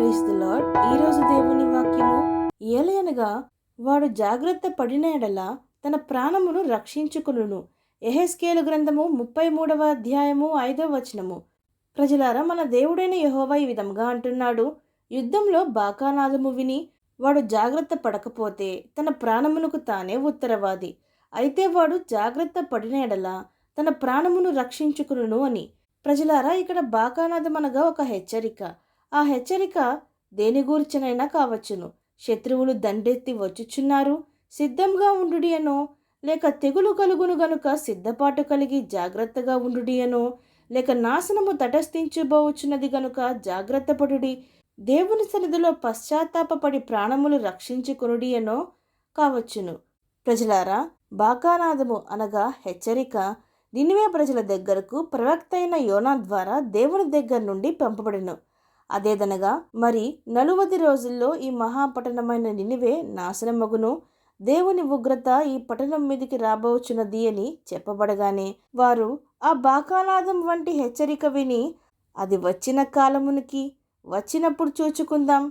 Praise the lord. ఈరోజు దేవుని వాక్యము ఏలయనగా వాడు జాగ్రత్త పడిన ఎడల తన ప్రాణమును రక్షించుకును. యెహెజ్కేలు గ్రంథము 33వ అధ్యాయము 5వ వచనము. ప్రజలారా, మన దేవుడైన యెహోవా ఈ విధంగా అంటున్నాడు, యుద్ధంలో బాకానాదము విని వాడు జాగ్రత్త పడకపోతే తన ప్రాణమునకు తానే ఉత్తరవాది. అయితే వాడు జాగ్రత్త పడిన ఎడల తన ప్రాణమును రక్షించుకును అని. ప్రజలారా, ఇక్కడ బాకానాదం అనగా ఒక హెచ్చరిక. ఆ హెచ్చరిక దేని గూర్చినైనా కావచ్చును. శత్రువులు దండెత్తి వచ్చుచున్నారు, సిద్ధంగా ఉండుడి అనో, లేక తెగులు కలుగును గనుక సిద్ధపాటు కలిగి జాగ్రత్తగా ఉండుడి అనో, లేక నాశనము తటస్థించబోచున్నది గనుక జాగ్రత్త పడుడి, దేవుని సన్నిధిలో పశ్చాత్తాపపడి ప్రాణములు రక్షించుకొనుడి అనో కావచ్చును. ప్రజలారా, బాకానాదము అనగా హెచ్చరిక నినివే ప్రజల దగ్గరకు ప్రవక్త అయిన యోనా ద్వారా దేవుని దగ్గర నుండి పంపబడెను. అదేదనగా, మరి 40 రోజుల్లో ఈ మహాపట్టణమైన నినివే నాశనమగును, దేవుని ఉగ్రత ఈ పట్టణం మీదికి రాబోచున్నది అని చెప్పబడగానే వారు ఆ బాకానాదం వంటి హెచ్చరిక విని, అది వచ్చిన కాలమునికి వచ్చినప్పుడు చూచుకుందాం,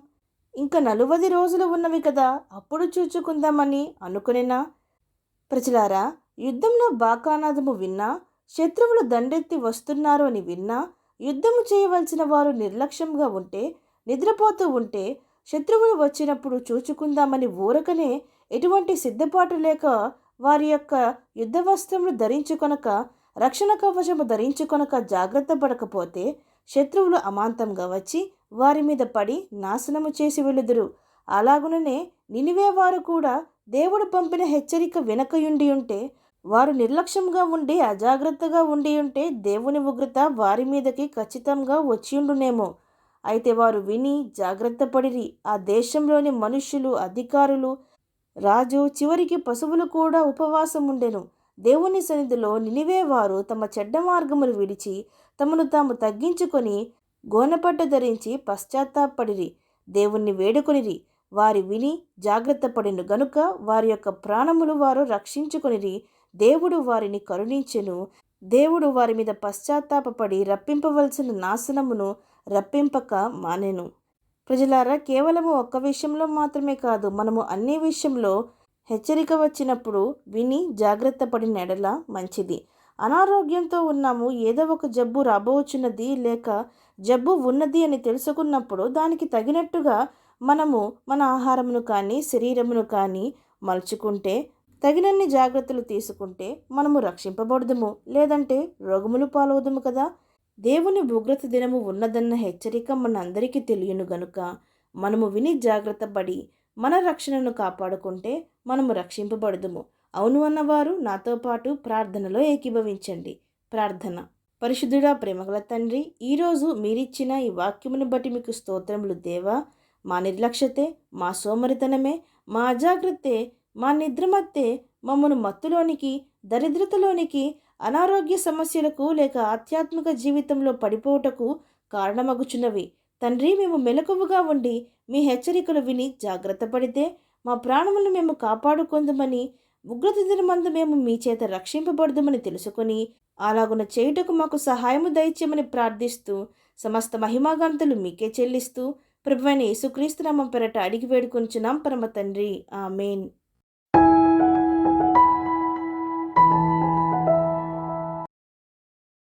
ఇంకా 40 రోజులు ఉన్నవి కదా, అప్పుడు చూచుకుందామని అనుకునేనా? ప్రజలారా, యుద్ధంలో బాకానాదము విన్నా, శత్రువులు దండెత్తి వస్తున్నారు అని విన్నా, యుద్ధము చేయవలసిన వారు నిర్లక్ష్యంగా ఉంటే, నిద్రపోతూ ఉంటే, శత్రువులు వచ్చినప్పుడు చూచుకుందామని ఊరకనే ఎటువంటి సిద్ధపాటు లేక వారి యొక్క యుద్ధ వస్త్రములు ధరించుకొనక, రక్షణ కవచము ధరించుకొనక జాగ్రత్త పడకపోతే శత్రువులు అమాంతంగా వచ్చి వారి మీద పడి నాశనము చేసి వెలుదురు. అలాగుననే నినివే వారు కూడా దేవుడు పంపిన హెచ్చరిక వెనకయుండి ఉంటే, వారు నిర్లక్ష్యంగా ఉండి అజాగ్రత్తగా ఉండి ఉంటే దేవుని ఉగ్రత వారి మీదకి ఖచ్చితంగా వచ్చియుండునేమో. అయితే వారు విని జాగ్రత్త పడిరి. ఆ దేశంలోని మనుష్యులు, అధికారులు, రాజు, చివరికి పశువులు కూడా ఉపవాసం ఉండెను. దేవుని సన్నిధిలో నినివే వారు తమ చెడ్డ మార్గములు విడిచి తమను తాము తగ్గించుకొని గోనెపట్ట ధరించి పశ్చాత్తాపడిరి, దేవుణ్ణి వేడుకొనిరి. వారి విని జాగ్రత్త పడిను గనుక వారి యొక్క ప్రాణములు వారు రక్షించుకొనిరి. దేవుడు వారిని కరుణించెను. దేవుడు వారి మీద పశ్చాత్తాపపడి రప్పింపవలసిన నాశనమును రప్పింపక మానెను. ప్రజలారా, కేవలము ఒక్క విషయంలో మాత్రమే కాదు, మనము అన్ని విషయంలో హెచ్చరిక వచ్చినప్పుడు విని జాగ్రత్త పడిన ఎడల మంచిది. అనారోగ్యంతో ఉన్నాము, ఏదో ఒక జబ్బు రాబోచున్నది లేక జబ్బు ఉన్నది అని తెలుసుకున్నప్పుడు దానికి తగినట్టుగా మనము మన ఆహారమును కానీ శరీరమును కానీ మలుచుకుంటే, తగినన్ని జాగ్రత్తలు తీసుకుంటే మనము రక్షింపబడదుము, లేదంటే రోగములు పాలవుదుము కదా. దేవుని ఉగ్రత దినము ఉన్నదన్న హెచ్చరిక మనందరికీ తెలియను గనుక మనము విని జాగ్రత్త పడి మన రక్షణను కాపాడుకుంటే మనము రక్షింపబడదుము. అవును అన్నవారు నాతో పాటు ప్రార్థనలో ఏకీభవించండి. ప్రార్థన. పరిశుద్ధుడా, ప్రేమగల తండ్రి, ఈరోజు మీరిచ్చిన ఈ వాక్యమును బట్టి మీకు స్తోత్రములు దేవా. మా నిర్లక్ష్యతే, మా సోమరితనమే, మా అజాగ్రత్తే, మా నిద్రమత్తే మమ్మను మత్తులోనికి, దరిద్రతలోనికి, అనారోగ్య సమస్యలకు లేక ఆధ్యాత్మిక జీవితంలో పడిపోవుటకు కారణమగుచున్నవి. తండ్రి, మేము మెలకువగా ఉండి మీ హెచ్చరికలు విని జాగ్రత్త పడితే మా ప్రాణములను మేము కాపాడుకుందామని, ఉగ్రత దినమందు మేము మీ చేత రక్షింపబడదామని తెలుసుకొని అలాగున చేయుటకు మాకు సహాయము దయచేయమని ప్రార్థిస్తూ సమస్త మహిమాగంతులు మీకే చెల్లిస్తూ ప్రభువైన యేసుక్రీస్తు నామం పేరట అడిగి వేడుకొంచున్నాం పరమ తండ్రి. ఆమేన్.